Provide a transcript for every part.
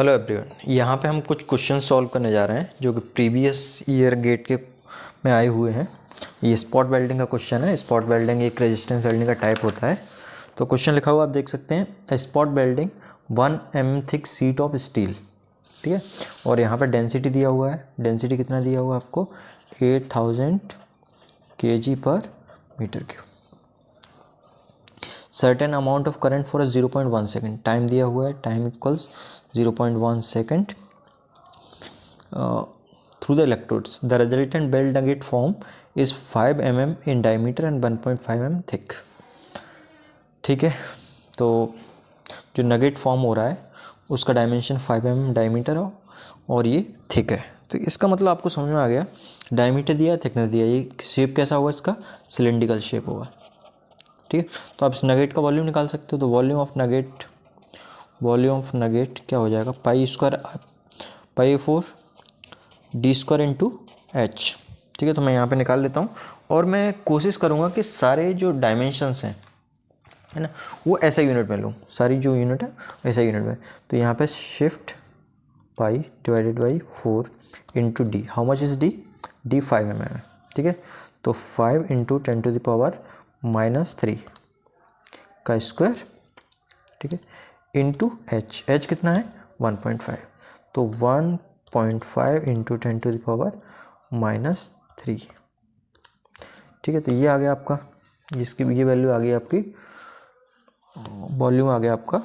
Hello everyone, यहाँ पे हम कुछ क्वेश्चन सॉल्व करने जा रहे हैं जो कि प्रीवियस ईयर गेट के में आए हुए हैं। ये स्पॉट वेल्डिंग का क्वेश्चन है। स्पॉट वेल्डिंग एक रेजिस्टेंस वेल्डिंग का टाइप होता है। तो क्वेश्चन लिखा हुआ आप देख सकते हैं, spot welding 1 mm thick sheet of steel, ठीक है। और यहाँ पे डेंसिटी दिया हुआ है। डेंसिटी कितना दिया हुआ है आपको? 8000 kg/m³। Certain amount of current for 0.1 second, time दिया हुआ है, time equals 0.1 second through the electrodes. The resultant belt nugget form is 5 mm in diameter and 1.5 mm thick, ठीक है। तो जो नगेट फॉर्म हो रहा है उसका डायमेंशन 5 mm डायमीटर हो और ये थिक है। तो इसका मतलब आपको समझ में आ गया, डायमीटर दिया, थिकनेस दिया, ये शेप कैसा होगा, इसका सिलेंड्रिकल शेप होगा, ठीक है। तो आप इस नगेट का वॉल्यूम निकाल सकते हो। तो वॉल्यूम ऑफ नगेट क्या हो जाएगा? पाई/4 d² इंटू h, ठीक है। तो मैं यहाँ पे निकाल लेता हूँ और मैं कोशिश करूँगा कि सारे जो डायमेंशंस हैं, है ना, वो ऐसा यूनिट में लूँ। सारी जो यूनिट है ऐसा यूनिट में। तो यहाँ पे shift π/4 into D, how much is D? D 5 mm है, ठीक है। तो 5 × 10⁻³ का स्क्वायर, ठीक है, इंटू एच कितना है? 1.5। तो 1.5 × 10⁻³ ठीक है। तो ये आ गया आपका, इसकी ये वैल्यू आ गई आपकी, वॉल्यूम आ गया आपका,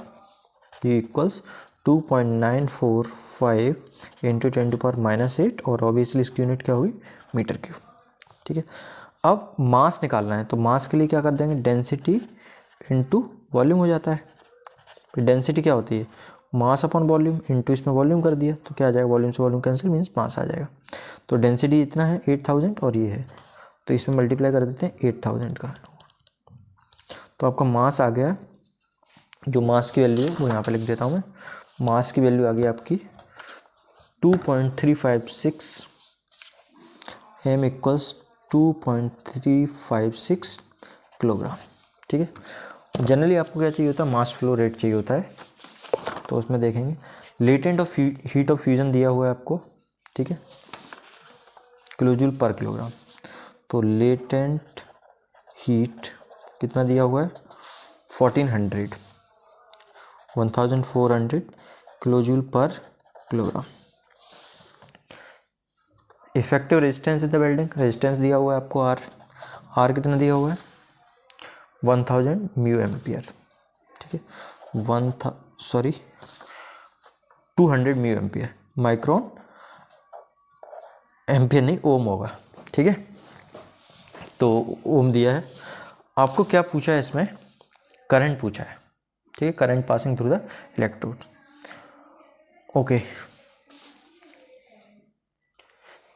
ये इक्वल्स 2.945 × 10⁻⁸ और ऑब्वियसली इसकी यूनिट क्या होगी? मीटर क्यूब, ठीक है। अब मास निकालना है, तो मास के लिए क्या कर देंगे? डेंसिटी इंटू वॉल्यूम हो जाता है। फिर डेंसिटी क्या होती है? मास अपॉन वॉल्यूम, इंटू इसमें वॉल्यूम कर दिया तो क्या आ जाएगा? वॉल्यूम से वॉल्यूम कैंसिल, मीन्स मास आ जाएगा। तो डेंसिटी इतना है 8000 और ये है, तो इसमें मल्टीप्लाई कर देते हैं 8000 का। तो आपका मास आ गया, जो मास की वैल्यू है वो यहाँ पे लिख देता हूँ मैं। मास की वैल्यू आ गई आपकी 2.356 m इक्वल्स 2.356 किलोग्राम, ठीक है। जनरली आपको क्या चाहिए होता है? मास फ्लो रेट चाहिए होता है। तो उसमें देखेंगे latent of heat of fusion दिया हुआ है आपको, ठीक है, किलोजूल पर किलोग्राम। तो लेटेंट हीट कितना दिया हुआ है? 1400 किलोजूल पर kilogram. Effective resistance in the welding, resistance दिया हुआ है आपको आर कितना दिया हुआ है? 1000 μA, ठीक है। 200 μA, माइक्रोन एम्पियर नहीं, ओम होगा, ठीक है। तो ओम दिया है आपको। क्या पूछा है इसमें? करंट पूछा है, ठीक है, current passing through the electrode. Okay,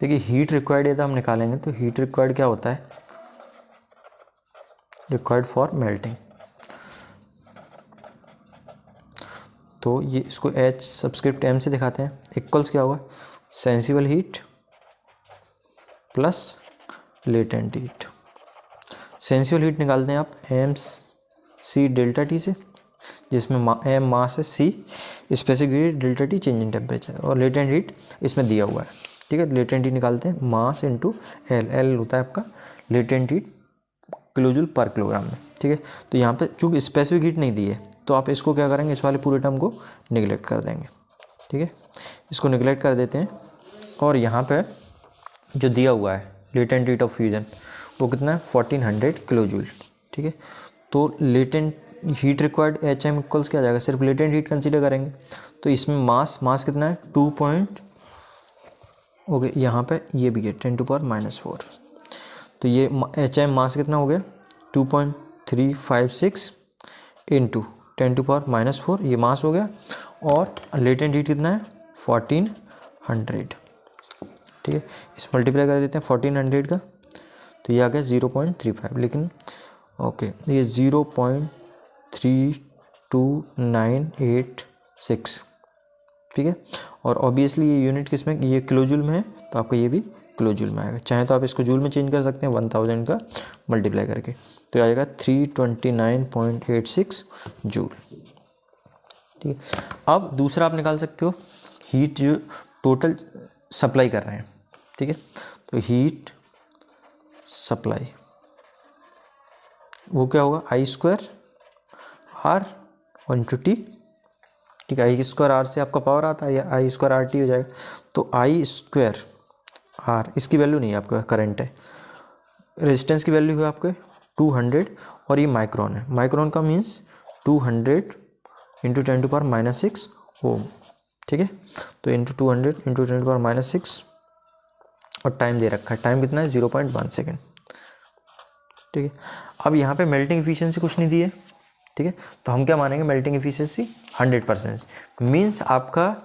देखिए हीट रिक्वायर्ड है तो हम निकालेंगे। तो हीट रिक्वायर्ड क्या होता है? Required for melting. तो ये इसको H सब्सक्रिप्ट M से दिखाते हैं। इक्वल्स क्या होगा? Sensible heat plus latent heat. Sensible heat निकालते हैं आप mc∆T से, जिसमें m मास है, c specific heat, ∆T change in temperature, और लेटेंट हीट इसमें दिया हुआ है, ठीक है। लेटेंट हीट निकालते हैं मास इंटू एल होता है आपका लेटेंट हीट किलोजूल पर किलोग्राम में, ठीक है। तो यहाँ पे चूँकि स्पेसिफिक हीट नहीं दी है तो आप इसको क्या करेंगे? इस वाले पूरे टर्म को निगलेक्ट कर देंगे, ठीक है। इसको निगलेक्ट कर देते हैं और यहाँ पे जो दिया हुआ है लेटेंट हीट ऑफ फ्यूजन वो कितना है? 1400 किलोजूल, ठीक है। तो latent heat required HM equals क्या आ जाएगा? सिर्फ लेटेंट हीट कंसीडर करेंगे तो इसमें मास कितना है? ओके, यहाँ पे ये भी है 10⁻⁴। तो ये HM मास कितना हो गया? 2.356 इंटू 10⁻⁴, ये मास हो गया। और लेटेंट हीट कितना है? 1400, ठीक है। इस मल्टीप्लाई कर देते हैं 1400 का, तो ये आ गया 0.35। लेकिन ओके, ये 0.32986, ठीक है। और ऑब्वियसली ये यूनिट किस में? ये किलोजूल में है, तो आपका ये भी किलोजूल में आएगा। चाहे तो आप इसको जूल में चेंज कर सकते हैं 1000 का मल्टीप्लाई करके, तो आएगा 329.86 जूल। ठीक है। अब दूसरा आप निकाल सकते हो हीट जो टोटल सप्लाई कर रहे हैं, ठीक है। तो हीट सप्लाई वो क्या होगा, आई स्क्वायर आर इंटू टी, ठीक है। आई स्क्वायर आर से आपका पावर आता है, या आई स्क्वायर आर टी हो जाएगा। तो आई स्क्वायर आर, इसकी वैल्यू नहीं है आपका, करंट है। रेजिस्टेंस की वैल्यू है आपके 200 और ये माइक्रोन है। माइक्रोन का मीन्स 200 इंटू 10⁻⁻6 ओम, ठीक है। तो इंटू 200 इंटू 10⁻⁻6 और टाइम दे रखा है, टाइम कितना है 0.1 सेकेंड, ठीक है। अब यहाँ पे मेल्टिंग एफिशिएंसी कुछ नहीं दी है, ठीक है। तो हम क्या मानेंगे, मेल्टिंग एफिशिएंसी 100%, मीन्स आपका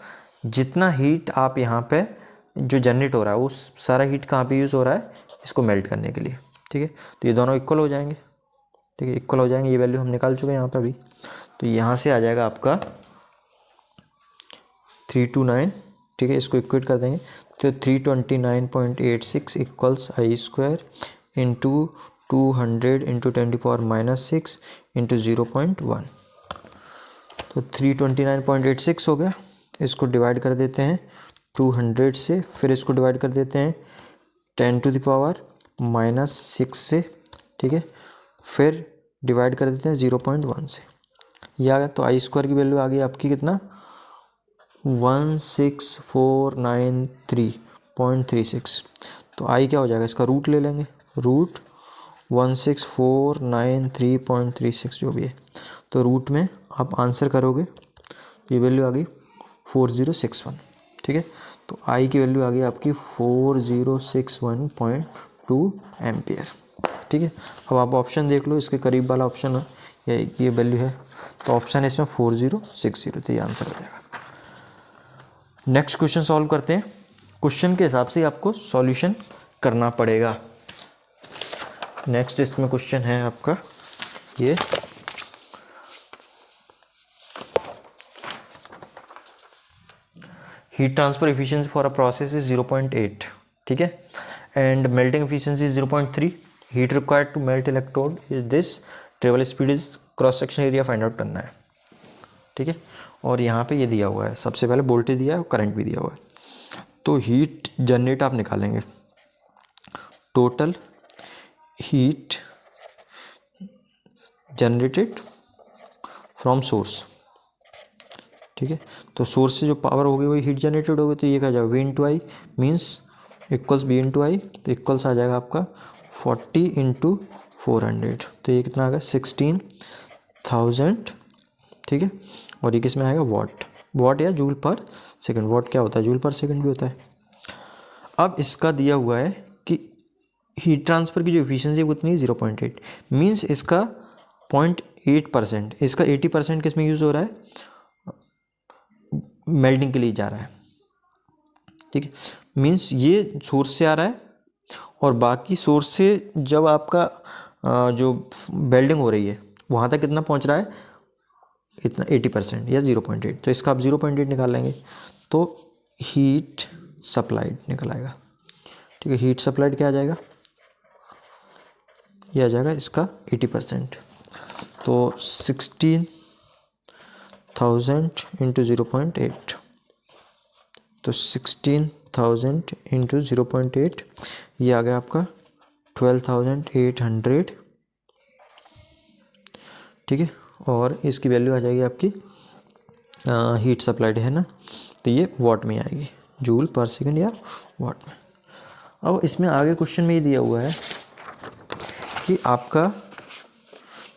जितना हीट आप यहाँ पे जो जनरेट हो रहा है वो सारा हीट कहाँ पे यूज़ हो रहा है, इसको मेल्ट करने के लिए, ठीक है। तो ये दोनों इक्वल हो जाएंगे, ठीक है, इक्वल हो जाएंगे। ये वैल्यू हम निकाल चुके हैं यहाँ पे अभी। तो यहाँ से आ जाएगा आपका 329, ठीक है। इसको इक्वेट कर देंगे तो 329.86 equals I square into 200 into 10⁻⁻6 into 0.1। तो 329.86 हो गया। इसको डिवाइड कर देते हैं 200 से, फिर इसको डिवाइड कर देते हैं 10⁻⁻6 से, ठीक है। फिर डिवाइड कर देते हैं 0.1 से, ये आ गया। तो आई स्क्वायर की वैल्यू आ गई आपकी कितना, 16493.36। तो आई क्या हो जाएगा, इसका रूट ले लेंगे, रूट 16493.36 जो भी है। तो रूट में आप आंसर करोगे तो ये वैल्यू आ गई 4061, ठीक है। तो आई की वैल्यू आ गई आपकी 4061.2 एम्पियर, ठीक है। अब आप ऑप्शन देख लो, इसके करीब वाला ऑप्शन है, ये वैल्यू है। तो ऑप्शन है इसमें 4060, तो ये आंसर हो जाएगा। नेक्स्ट क्वेश्चन सॉल्व करते हैं। क्वेश्चन के हिसाब से आपको सॉल्यूशन करना पड़ेगा। नेक्स्ट इसमें क्वेश्चन है आपका ये, heat transfer efficiency for a process is 0.8, ठीक है, and melting efficiency is 0.3। Heat required to melt electrode is this, travel speed is, cross section area find out करना है, ठीक है। और यहाँ पे ये दिया हुआ है, सबसे पहले वोल्टेज दिया है और करंट भी दिया हुआ है। तो हीट जनरेट आप निकालेंगे, total heat generated from source, ठीक है। तो सोर्स से जो पावर होगी वही हीट जनरेटेड होगी। तो ये क्या जाएगा, V into I means equals B into I, तो इक्वल्स आ जाएगा आपका 40 इंटू 400। तो ये कितना आ गया 16,000, ठीक है। और ये किस में आएगा, वाट या जूल पर सेकंड। वाट क्या होता है, जूल पर सेकंड भी होता है। अब इसका दिया हुआ है कि हीट ट्रांसफ़र की जो एफिशिएंसी है वो कितनी, 0.8, मीन्स इसका 0.8%, इसका 80% किस में यूज़ हो रहा है, मेल्टिंग के लिए जा रहा है, ठीक है। मीन्स ये सोर्स से आ रहा है और बाकी सोर्स से जब आपका जो वेल्डिंग हो रही है वहाँ तक कितना पहुँच रहा है, इतना 80% या 0.8। तो इसका आप 0.8 निकाल लेंगे तो हीट सप्लाइड निकल आएगा, ठीक है। हीट सप्लाइड क्या आ जाएगा, ये आ जाएगा इसका 80%। तो 16,000 इंटू 0.8, तो 16,000 इंटू 0.8 ये आ गया आपका 12,800, ठीक है। और इसकी वैल्यू आ जाएगी आपकी हीट सप्लाइड है ना, तो ये वाट में आएगी, जूल पर सेकंड या वाट में। अब इसमें आगे क्वेश्चन में ये दिया हुआ है कि आपका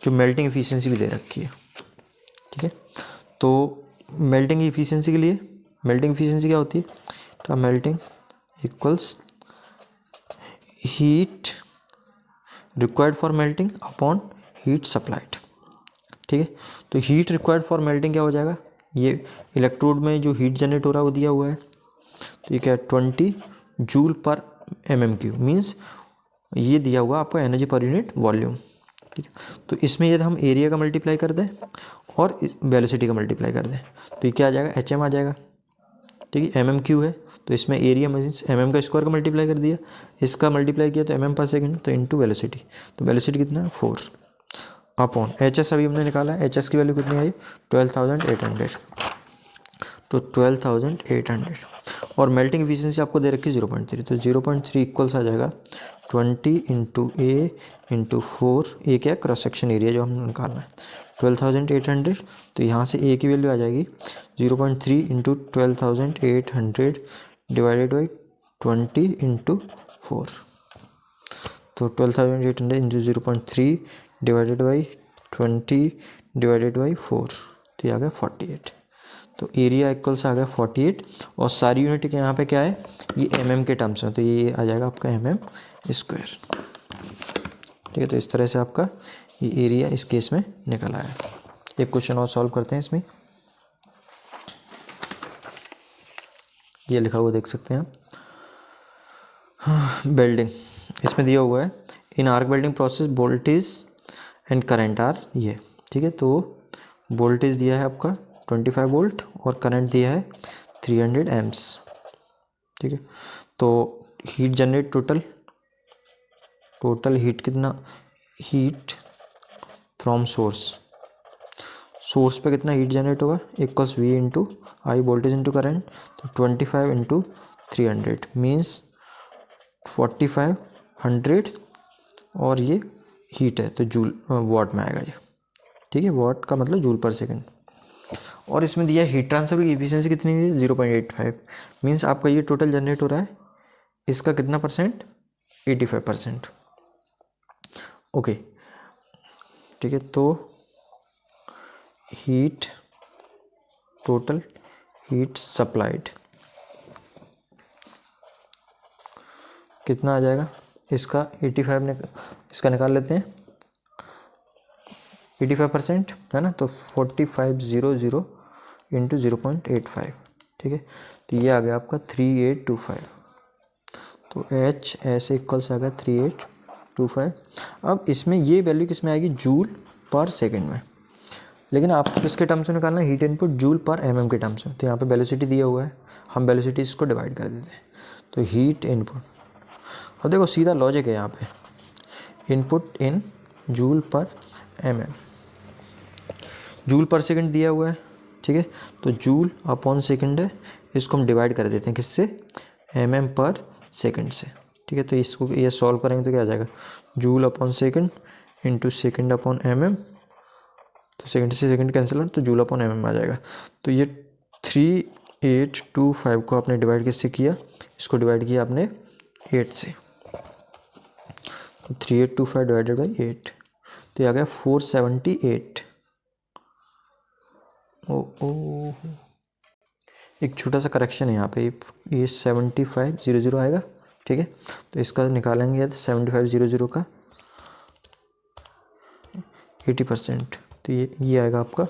जो मेल्टिंग एफिशिएंसी भी दे रखी है, ठीक है। तो मेल्टिंग एफिशिएंसी के लिए, मेल्टिंग एफिशिएंसी क्या होती है, तो melting equals heat required for melting upon heat supplied, ठीक है। तो हीट रिक्वायर्ड फॉर मेल्टिंग क्या हो जाएगा, ये इलेक्ट्रोड में जो हीट जनरेट हो रहा है वो दिया हुआ है। तो ये क्या है 20 जूल पर mm3, मीन्स ये दिया हुआ आपका एनर्जी पर यूनिट वॉल्यूम, ठीक है। तो इसमें यदि हम एरिया का मल्टीप्लाई कर दें और वेलोसिटी का मल्टीप्लाई कर दें तो ये क्या आ जाएगा, HM आ जाएगा, ठीक है। mm3 है तो इसमें एरिया मीन्स mm का स्क्वायर का मल्टीप्लाई कर दिया, इसका मल्टीप्लाई किया तो mm पर सेकंड, तो इनटू वेलोसिटी, तो वेलोसिटी कितना है 4। अपॉन एच एस अभी हमने निकाला है, एच एस की वैल्यू कितनी आई 12,800, तो 12,800 और मेल्टिंग एफिशिएंसी आपको दे रखी है 0.3, तो 0.3 इक्वल्स आ जाएगा 20 इंटू ए इंटू 4, ए क्या क्रॉस सेक्शन एरिया जो हमने निकालना है 12,800, तो यहाँ से ए की वैल्यू आ जाएगी 0.3 इंटू 12,800 डिवाइडेड बाई 20 इंटू 4, तो 12,800 into 0.3 divided by 20 divided by 4, तो ये आ गया 48, तो एरिया इक्वल्स आ गया 48 और सारी यूनिट के यहाँ पे क्या है ये mm के टर्म्स में, तो ये आ जाएगा आपका mm स्क्वायर। ठीक है, तो इस तरह से आपका ये एरिया इस केस में निकल आया। एक क्वेश्चन और सॉल्व करते हैं इसमें, ये लिखा हुआ देख सकते हैं आप। वेल्डिंग इसमें दिया हुआ है in arc welding process voltage and current are ये। ठीक है, तो वोल्टेज दिया है आपका 25 वोल्ट और करंट दिया है 300 एम्प्स। ठीक है, तो हीट जनरेट टोटल हीट कितना, हीट फ्रॉम सोर्स पे कितना हीट जनरेट होगा equals we into I voltage into current, तो 25 इंटू 300 मीन्स 4500 और ये हीट है तो जूल वाट में आएगा ये। ठीक है, वाट का मतलब जूल पर सेकंड, और इसमें दिया हीट ट्रांसफर की एफिशिएंसी कितनी है 0.85 मीन्स आपका ये टोटल जनरेट हो रहा है इसका कितना परसेंट 85%। ओके, ठीक है, तो हीट टोटल हीट सप्लाइड कितना आ जाएगा इसका 85 इसका निकाल लेते हैं 85% है ना, तो 4500 इंटू 0.85। ठीक है, तो ये आ गया आपका 3825, तो एच ऐसे इक्वल्स आ गया 3825। अब इसमें ये वैल्यू किस में आएगी जूल पर सेकंड में, लेकिन आपको किसके टर्म्स में निकालना है हीट इनपुट जूल पर mm के टर्म्स में, तो यहाँ पे वेलोसिटी दिया हुआ है हम वेलोसिटी इसको डिवाइड कर देते हैं, तो हीट इनपुट, अब देखो सीधा लॉजिक है यहाँ पे इनपुट इन जूल पर mm, जूल पर सेकंड दिया हुआ है। ठीक है, तो जूल अपॉन सेकंड है, इसको हम डिवाइड कर देते हैं किससे mm पर सेकंड से। ठीक है, तो इसको ये सॉल्व करेंगे तो क्या आ जाएगा joule upon second into second upon mm, तो सेकंड से सेकंड कैंसिल हो तो जूल अपॉन mm आ जाएगा। तो ये 3825 को आपने डिवाइड किससे किया, इसको डिवाइड किया आपने 8 से, तो 3825 डिवाइडेड बाई 8, तो ये आ गया 478। ओ एक छोटा सा करेक्शन है यहाँ पे, ये 7500 आएगा। ठीक है, तो इसका निकालेंगे 7500 का 80%, तो ये आएगा आपका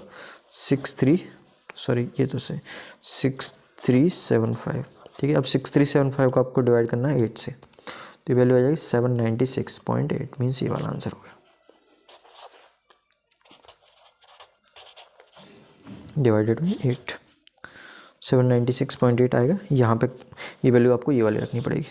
6375। ठीक है, अब 6375 को आपको डिवाइड करना है 8 से, तो वैल्यू आ जाएगी 796.8 मीन्स ये वाला आंसर हो गया डिवाइडेड बाई 8, 796.8 आएगा। यहाँ पे ये वैल्यू आपको ये वाली रखनी पड़ेगी।